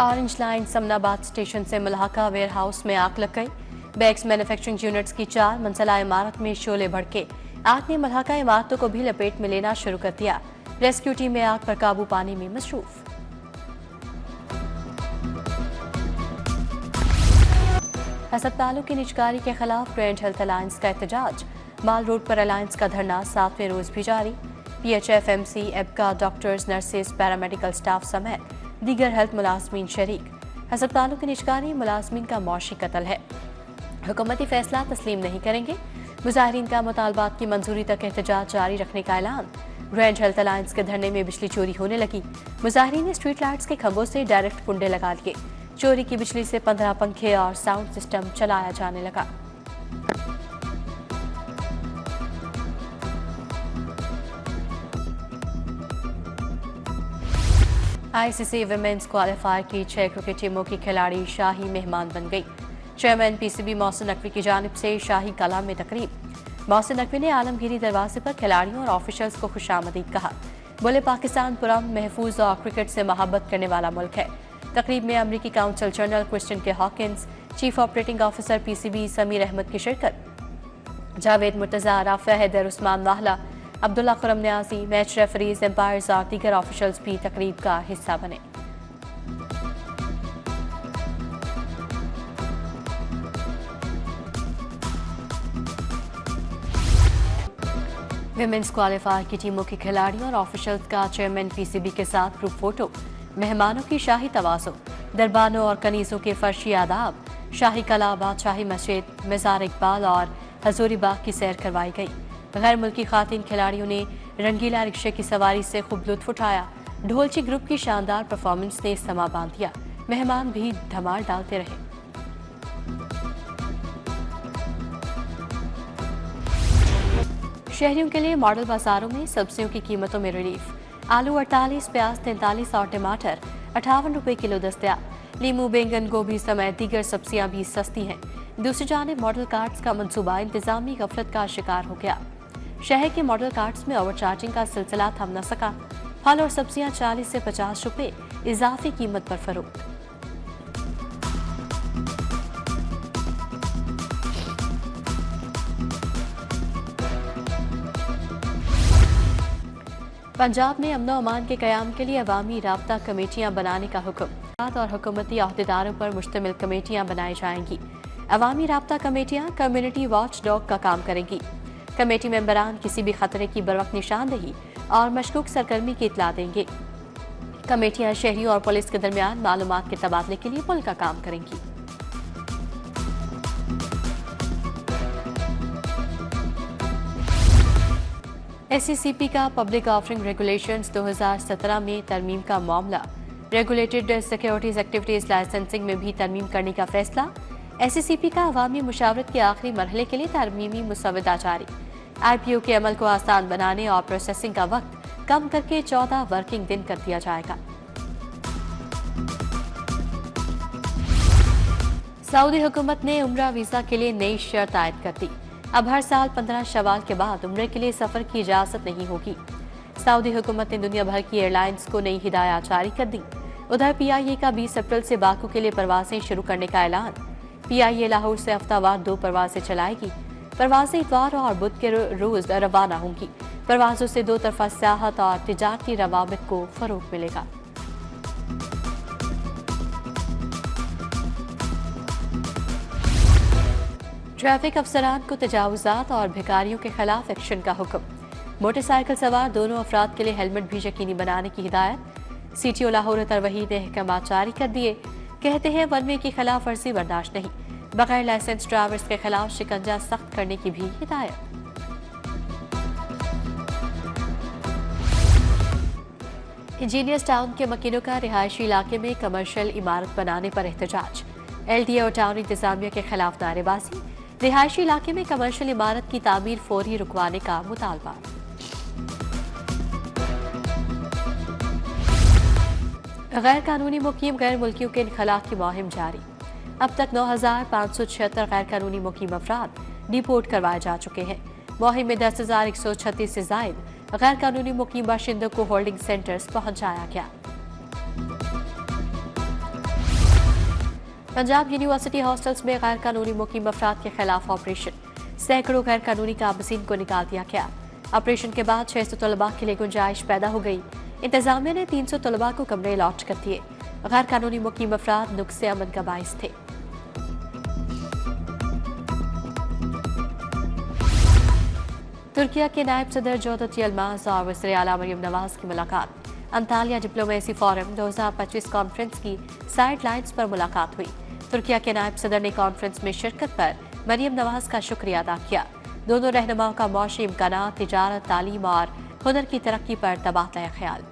Orange line Samanabad station से मुल्हाका ware house में आग लग गई। बैग्स मैन्युफैक्चरिंग यूनिट्स की 4 मंजिला इमारत में शोले भड़के। आग ने मुल्हाका इमारतों को भी लपेट में लेना शुरू कर दिया। रेस्क्यू टीम में आग पर काबू पाने में मसरूफ। अस्पतालों की निजकारी के खिलाफ ग्रैंड हेल्थ अलायंस का एहतजाज। माल रोड पर अलायंस का धरना 7वें रोज भी जारी। PHF, MC, एबका, डॉक्टर्स, नर्सेज, पैरामेडिकल स्टाफ समेत दीगर हेल्थ मुलाजमीन शरीक। अस्पतालों की निजकारी मुलाजमीन का मौशी कत्ल है। हुकूमती फैसला तस्लीम नहीं करेंगे। मुजाहिरीन का मुतालबात की मंजूरी तक एहतजाज जारी रखने का ऐलान। ग्रैंड हेल्थ अलायंस के धरने में बिजली चोरी होने लगी। मुजाहिरीन ने स्ट्रीट लाइट्स के खंभों से डायरेक्ट कुंडे लगा लिए। चोरी की बिजली से 15 पंखे और साउंड सिस्टम चलाया जाने लगा। ICC विमेंस क्वालिफायर की 6 क्रिकेट टीमों की खिलाड़ी शाही मेहमान बन गई। चेयरमैन PCB मोहसिन नकवी की जानिब से शाही कलाम में तकरीब। मोहसिन नकवी ने आलमगीरी दरवाजे पर खिलाड़ियों और ऑफिशियल्स को खुशामदीद कहा। बोले, पाकिस्तान पुरअमन, महफूज और क्रिकेट से मोहब्बत करने वाला मुल्क है। तकरीब में अमरीकी council general Christian K Hawkins, chief operating officer PCB Sameer Ahmed की शिरकत। Javed Murtaza, Rafia Haider, Usman Wahla, Abdullah Khurram Niazi, match referees, umpires और दीगर ऑफिशियल्स भी तकरीब का हिस्सा बने। विमेंस क्वालिफायर की टीमों के खिलाड़ियों और ऑफिशियल्स का चेयरमैन PCB के साथ ग्रुप फोटो। मेहमानों की शाही तवाज़ो। दरबानों और कनीज़ों के फर्शी आदाब। शाही कला, बादशाही मस्जिद, मज़ार इकबाल और हजूरी बाग की सैर करवाई गई। गैर मुल्की खातिन खिलाड़ियों ने रंगीला रिक्शे की सवारी से खूब लुत्फ उठाया। ढोलची ग्रुप की शानदार परफॉर्मेंस ने समा बांध दिया। मेहमान भी धमाल डालते रहे। शहरियों के लिए मॉडल बाजारों में सब्जियों की कीमतों में रिलीफ। आलू 48, प्याज 43 और टमाटर 58 रुपए किलो दस्तयाब। लीमू, बैंगन, गोभी समेत दीगर सब्जियां भी सस्ती हैं। दूसरी जानिब मॉडल कार्ड्स का मंसूबा इंतजामी गफलत का शिकार हो गया। शहर के मॉडल कार्ड्स में ओवरचार्जिंग का सिलसिला थम न सका। फल और सब्जियां 40 से 50 रुपए इजाफी कीमत पर फरोख्त। पंजाब में अमन अमान के क़याम के लिए अवामी राब्ता कमेटियां बनाने का हुक्म और हुकूमती अहदेदारों पर मुश्तमिल कमेटियां बनाई जाएंगी। अवामी राब्ता कमेटियां कम्युनिटी वॉच डॉग का काम करेंगी। कमेटी मेंबरान किसी भी खतरे की बरवक्त निशानदेही और मशकूक सरगर्मी की इत्तला देंगे। कमेटियां शहरियों और पुलिस के दरमियान मालूमात के तबादले के लिए पुल का काम करेंगी। SCCP का पब्लिक ऑफरिंग रेगुलेशंस 2017 में तरमीम का मामला। रेगुलेटेड सिक्योरिटीज एक्टिविटीज लाइसेंसिंग में भी तरमीम करने का फैसला। SCCP का अवामी मुशावरत के आखिरी मरहले के लिए तरमीमी मुसवदा जारी। IPO के अमल को आसान बनाने और प्रोसेसिंग का वक्त कम करके 14 वर्किंग दिन कर दिया जाएगा। सऊदी हुकूमत ने उम्रा वीजा के लिए नई शर्त आयद कर दी। अब हर साल 15 शवाल के बाद उम्रे के लिए सफर की इजाजत नहीं होगी। सऊदी हुकूमत ने दुनिया भर की एयरलाइंस को नई हिदायत जारी कर दी। उधर PIA का 20 अप्रैल से बाकू के लिए परवाजें शुरू करने का ऐलान। PIA लाहौर से हफ्तावार 2 परवाजें चलाएगी। परवाजें इतवार और बुध के रोज रवाना होंगी। परवाजों से 2 तरफा सियाहत और तिजारती रवाबित को फरोग मिलेगा। ट्रैफिक अफसरान को तजावुजात और भिखारियों के खिलाफ एक्शन का हुक्म। मोटरसाइकिल सवार दोनों अफराद के लिए हेलमेट भी यकीनी बनाने की हिदायत। CTO लाहौर तरवहीद ने अहकाम जारी कर दिए। कहते हैं वनवे की खिलाफ वर्जी बर्दाश्त नहीं। बगैर लाइसेंस ड्राइवर्स के खिलाफ शिकंजा सख्त करने की भी हिदायत। इंजीनियर्स टाउन के मकीनों का रिहायशी इलाके में कमर्शियल इमारत बनाने पर एहतजाज। LDA और टाउन इंतजामिया के खिलाफ नारेबाजी। रिहायशी इलाके में कमर्शियल इमारत की तामीर फौरी रुकवाने का मुतालबा। गैर कानूनी मुकीम गैर मुल्कियों के इनखला की मुहिम जारी। अब तक 9,576 गैर कानूनी मुकीम अफराद डिपोर्ट करवाए जा चुके हैं। मुहिम में 10,136 से जायद गैर कानूनी मुकीम बाशिंदों को होल्डिंग सेंटर्स पहुंचाया गया। पंजाब यूनिवर्सिटी हॉस्टल्स में गैर कानूनी मुकीम अफराद के खिलाफ ऑपरेशन, सैकड़ों गैर कानूनी काबसिन को निकाल दिया गया। ऑपरेशन के बाद 600 तलबा के लिए गुंजाइश पैदा हो गई। इंतजामिया ने 300 तलबा को कमरे अलॉट कर दिए। गैर कानूनी मुकीम अफराद नुक्से अमन का बाइस थे। तुर्किया के नायब सदर जौदत यलमाज और वज़ीर आला मरियम नवाज की मुलाकात। अंतालिया डिप्लोमेसी फोरम 2025 कॉन्फ्रेंस की साइड लाइन्स पर मुलाकात हुई। तुर्किया के नायब सदर ने कॉन्फ्रेंस में शिरकत पर मरियम नवाज का शुक्रिया अदा किया। दोनों रहनुमाओं का मौशी इम्कानात, तिजारत, तालीम और हुनर की तरक्की पर तबादला ख्याल।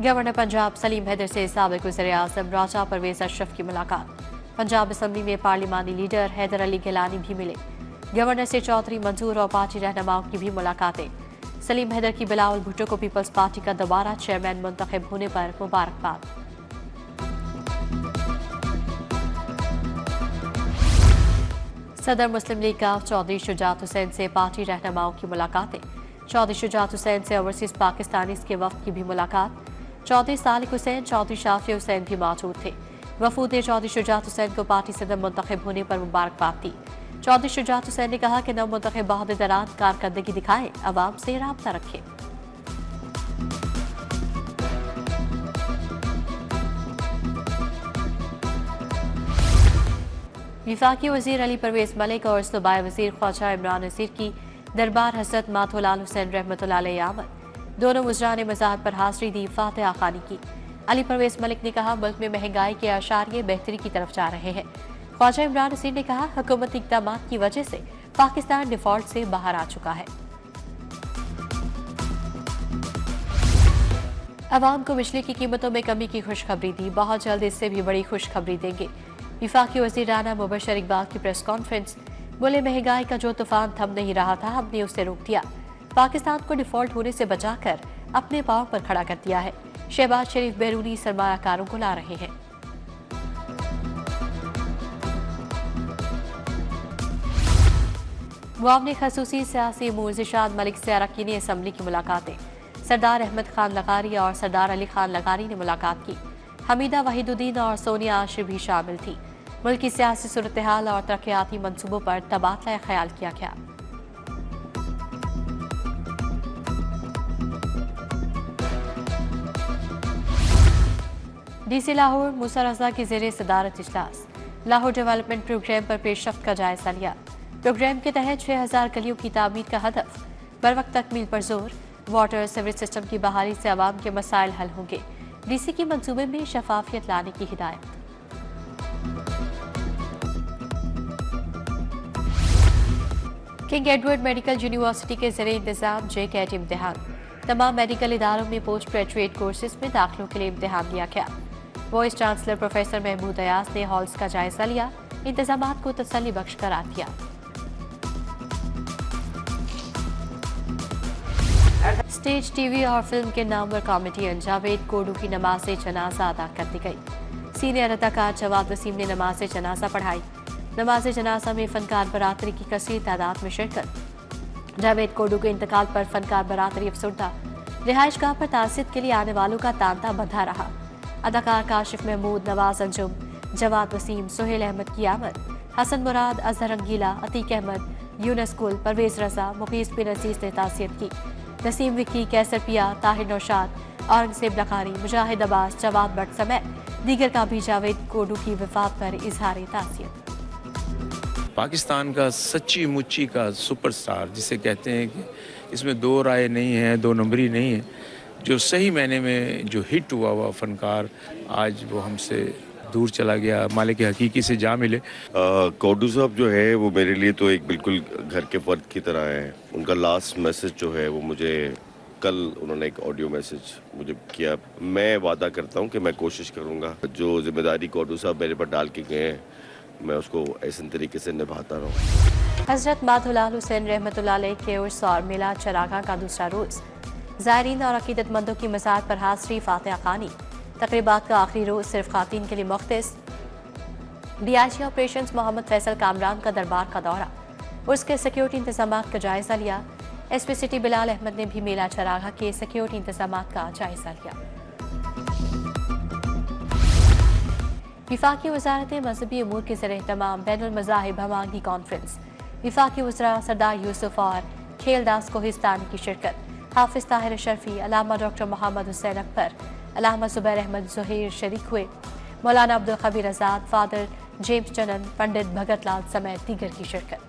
गवर्नर पंजाब सलीम हैदर से साबिक वज़ीर आज़म राजा परवेज अशरफ की मुलाकात। पंजाब असम्बली में पार्लिमानी लीडर हैदर अली गिलानी भी मिले। गवर्नर से चौधरी मंजूर और पार्टी रहनुमाओं की भी मुलाकातें। सलीम हैदर की बिलावल भुट्टो को पीपल्स पार्टी का दोबारा चेयरमैन मुंतखब होने पर मुबारकबाद। सदर मुस्लिम लीग का चौधरी शुजात हुसैन से पार्टी रहनुमाओं की मुलाकातें। चौधरी शुजात हुसैन से ओवरसीज पाकिस्तानीज के वफ्द की भी मुलाकात। चौधरी सालिक हुसैन, चौधरी शाफी हुसैन भी मौजूद थे। वफूद ने चौधरी शुजात हुसैन को पार्टी सदर मुंतखब होने पर मुबारकबाद दी। चौधरी शुजात हुसैन ने कहा कि नव मुंतखब बहादुरान कारकर्दगी दिखाएं, अवाम से राब्ता रखें। विफाकी वजीर अली परवेज मलिक और सूबाई वजीर ख्वाजा इमरान नसीर की दरबार हजरत माथुलाल हुसैन रहमतुल्लाह अलैह आमद। दोनों वज़रा ने मज़ाहर पर हाज़री दी, फातिहा ख़ानी की। अली परवेज मलिक ने कहा मुल्क में महंगाई के आशारिये बेहतरी की तरफ जा रहे हैं। ख्वाजा इमरान नसीर ने कहा हुकूमती इक़दाम की वजह से पाकिस्तान डिफॉल्ट से बाहर आ चुका है। अवाम को बिजली की कीमतों में कमी की खुशखबरी दी, बहुत जल्द इससे भी बड़ी खुशखबरी देंगे। विफाकी वज़ीर राना मुबशर इकबाल की प्रेस कॉन्फ्रेंस। बोले महंगाई का जो तूफान थम नहीं रहा था, हमने उसे रोक दिया। पाकिस्तान को डिफॉल्ट होने से बचाकर अपने पांव पर खड़ा कर दिया है। शहबाज शरीफ बैरूनी सरमायाकारों को ला रहे हैं। मुआवने खसूसी सियासी अमूर ज़िशाद मलिक से अरकान असम्बली की मुलाकातें। सरदार अहमद खान लगारी और सरदार अली खान लगारी ने मुलाकात की। हमीदा वहीदुद्दीन और सोनिया आशिर भी शामिल थी। मुल्क की सियासी सूरत हाल और तरक्याती मंसूबों पर तबादला ख्याल किया गया। डीसी लाहौर मूसा रजा की ज़ेरे सदारत इजलास। लाहौर डेवलपमेंट प्रोग्राम पर पेशरफ्त का जायजा लिया। प्रोग्राम के तहत 6000 गलियों की तामीर का हदफ, बर वक्त तकमील पर जोर। वाटर सीवरेज सिस्टम की बहाली से आवाम के मसाइल हल होंगे। डीसी की मंसूबे में शफाफियत लाने की हिदायत। किंग एडवर्ड मेडिकल यूनिवर्सिटी के ज़रिए इंतजाम JCAT इम्तिहान। तमाम मेडिकल इदारों में पोस्ट ग्रेजुएट कोर्सेज में दाखिलों के लिए इम्तिहान लिया गया। Vice chancellor professor Mahmood Ayaz ने हॉल्स का जायजा लिया, इंतजामात को तसल्ली बख्श करार दिया। स्टेज, टीवी और फिल्म के नामवर कॉमेडियन जावेद कोडू की नमाज जनाजा अदा कर दी गई। सीनियर अदाकार जवाद वसीम ने नमाज जनाजा पढ़ाई। नमाज जनाजा में फनकार बरादरी की कसीर तादाद में शिरकत। जावेद कोडू के इंतकाल पर फनकार बरादरी अफसरदा। रिहाइश गाह पर तासियत के लिए आने वालों का तांता बंधा रहा। अदाकार काशिफ महमूद, नवाज अंजुम, जवाद वसीम, सुहेल अहमद की आमद। हसन मुराद, अजहर रंगीला, अतीक अहमद, यूनस कुल, परवेज रजा, मुकीस बिन अजीज ने तासियत की। नसीम विक्की, कैसर पिया, ताहिर नौशाद, औरंगजेब लखारी, मुजाहिद अब्बास, जवाद भट्ट समेत दीगर का भी जावेद कोडू की वफात पर इजहार तासियत। पाकिस्तान का सच्ची मुच्ची का सुपरस्टार जिसे कहते हैं कि इसमें दो राय नहीं है, दो नंबरी नहीं है, जो सही मायने में जो हिट हुआ फनकार, आज वो हमसे दूर चला गया, मालिक हकीकी से जा मिले। कोडू साहब जो है वो मेरे लिए तो एक बिल्कुल घर के फर्द की तरह है। उनका लास्ट मैसेज जो है वो मुझे कल उन्होंने एक ऑडियो मैसेज मुझे किया। मैं वादा करता हूँ कि मैं कोशिश करूँगा जो जिम्मेदारी कोडू साहब मेरे पर डाल के गए हैं मैं उसको ऐसे तरीके से निभाता रहूँ। हजरत माथुलाल हुसैन रहमतुल्लाह अलैह के उर्स और मिलाद चरागा का दूसरा रोज़। ज़ायरीन और अकीदतमंदों की मज़ार पर हाज़री, फातिहा ख़ानी। तक़रीबात का आखिरी रोज़ सिर्फ ख़ातीन के लिए मुख्तस। DIG ऑपरेशंस मोहम्मद फैसल कामरान का दरबार का दौरा। उर्स के सिक्योरिटी इंतजामात का जायज़ा लिया। SP सिटी बिलाल अहमद ने भी मेला चरागा के सिक्योरिटी इंतजामात का जायज़ा लिया। विफाकी वजारत मजहबी अमूर के ज़रिए तमाम बैनुल मज़ाहिब हमांगी कॉन्फ्रेंस। विफाकी वज़रा सरदार यूसुफ और खेलदास कोहिस्तानी की शिरकत। हाफिज ताहिर शर्फी, अल्लामा डॉक्टर मोहम्मद हुसैन अकबर, अल्लामा जुबैर अहमद ज़ुहैर शरीक हुए। मौलाना अब्दुल खबीर आज़ाद, फादर जेम्स चनन, पंडित भगत लाल समेत दीगर की शिरकत।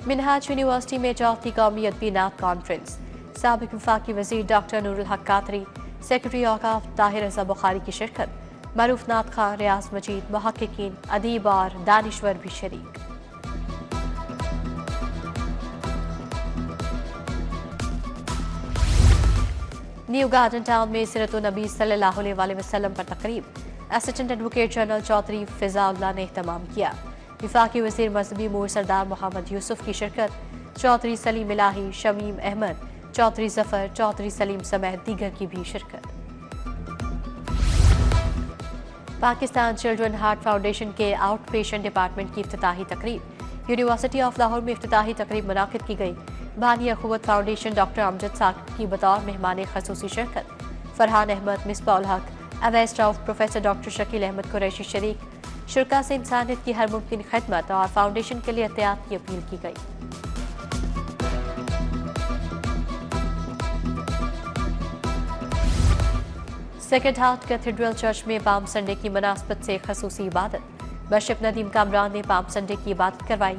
मिनहाज यूनिवर्सिटी में चौथी कौमी अदबी नात कॉन्फ्रेंस। साबिक वफाकी वज़ीर डॉक्टर नूरुल हक कादरी, सेक्रेटरी औकाफ ताहिर रज़ा बुखारी की शिरकत। मरूफ नात खान, रियाज मजीद, मुहक्किकीन, अदीब और दानिश्वर भी शरीक। न्यू गार्डन टाउन में सीरत नबी सल्लल्लाहु अलैहि वसल्लम पर तकरीब। असिस्टेंट एडवोकेट जनरल चौधरी फिजाउल्लाह ने एहतमाम किया। विफाकी वज़ीर मजहबी अमूर सरदार मोहम्मद यूसुफ की शिरकत। चौधरी सलीम इलाही, शमीम अहमद, चौधरी जफर, चौधरी सलीम समेत दीगर की भी शिरकत। पाकिस्तान चिल्ड्रन हार्ट फाउंडेशन के आउट पेशेंट डिपार्टमेंट की इफ्तिताही तकरीब। यूनिवर्सिटी ऑफ लाहौर में इफ्तिताही तकरीब मुनाकिद की गई। बानी अखुवत फाउंडेशन डॉक्टर अमजद साकिब की बतौर मेहमान खसूसी शिरकत। फरहान अहमद, मिसबाउल हक, अवैस राउफ, प्रोफेसर डॉक्टर शकील अहमद कुरैशी शरीक। शुरा से इंसानियत की हर मुमकिन खदमत और फाउंडेशन के लिए एहतियात की अपील की गई। सेक्रेड हार्ट कैथेड्रल चर्च में पाम संडे की मुनासबत से खसूसी इबादत। बशप नदीम कामरान ने पाम संडे की इबादत करवाई।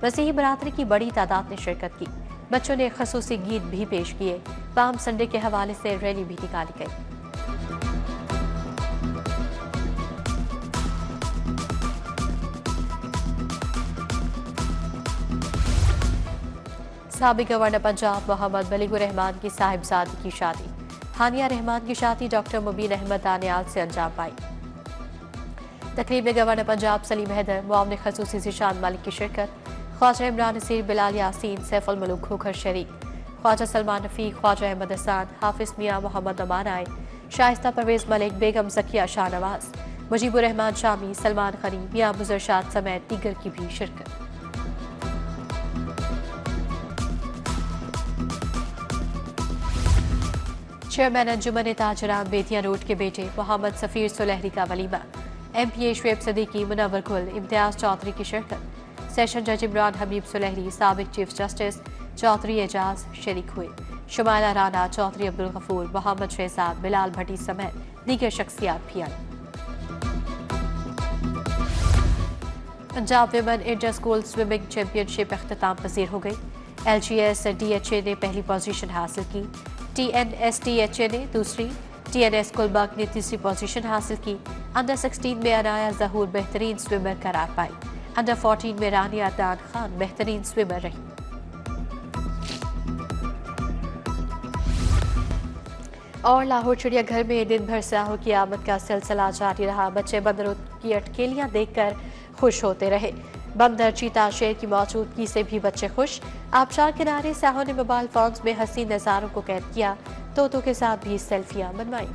मसीही बरादरी की बड़ी तादाद ने शिरकत की। बच्चों ने खसूसी गीत भी पेश किए। पाम संडे के हवाले से रैली भी निकाली गई। साबिक गवर्नर पंजाब मोहम्मद बलीगुर रहमान की साहिबजादी की शादी। हानिया रहमान की शादी डॉक्टर मुबीन अहमद दानियाल से अंजाम पाई। तकरीब में गवर्नर पंजाब सलीम हैदर, मुआविन खसूसी ज़िशान मालिक की शिरकत। ख्वाजा इमरान नसीर, बिलाल यासीन, सैफुल मलूक खोखर शरीक। ख्वाजा सलमान रफ़ीक, ख्वाजा अहमद हसान, हाफिज मियाँ मोहम्मद अमान आए। शाइस्ता परवेज़ मलिक, बेगम ज़किया शाहनवाज, मुजीबुर रहमान शामी, सलमान खनी, मियाँ बुज़रशाद समेत दीगर की भी शिरकत। चेयरमैन अंजुमन ताजरान बेतिया रोड के बेटे मोहम्मद सफ़ीर सुलहरी का वलीमा। MPA शुएब सदीकी, मुनव्वर गुल, इम्तियाज़ चौधरी की शिरकत। सेशन जज इमरान हबीब सुलहरी, साबिक चीफ जस्टिस चौधरी एजाज शरीक हुए। शुमाइला राना, चौधरी अब्दुल गफूर, मोहम्मद शहजाद, बिलाल भट्टी समेत दीगर शख्सियात भी आई। Punjab women inter school swimming championship अख्तिताम पजीर हो गई। LGS DHA ने पहली पोजीशन हासिल की। TNSTHA ने दूसरी, TNS गुलबर्ग ने तीसरी पोजीशन हासिल की। अंडर 16 में अनाया जहूर बेहतरीन स्विमर करार पाई। अंडर 14 में रानिया अदनान खान बेहतरीन स्विमर रही। और लाहौर चिड़ियाघर में दिन भर सयाहों की आमद का सिलसिला जारी रहा। बच्चे बंदरों की अटकेलियां देखकर खुश होते रहे। बंदर, चीता, शेर की मौजूदगी से भी बच्चे खुश। आबशार किनारे सयाहों ने मोबाइल फोन्स में हसीन नज़ारों को कैद किया। तोतों के साथ भी सेल्फियां बनवाई।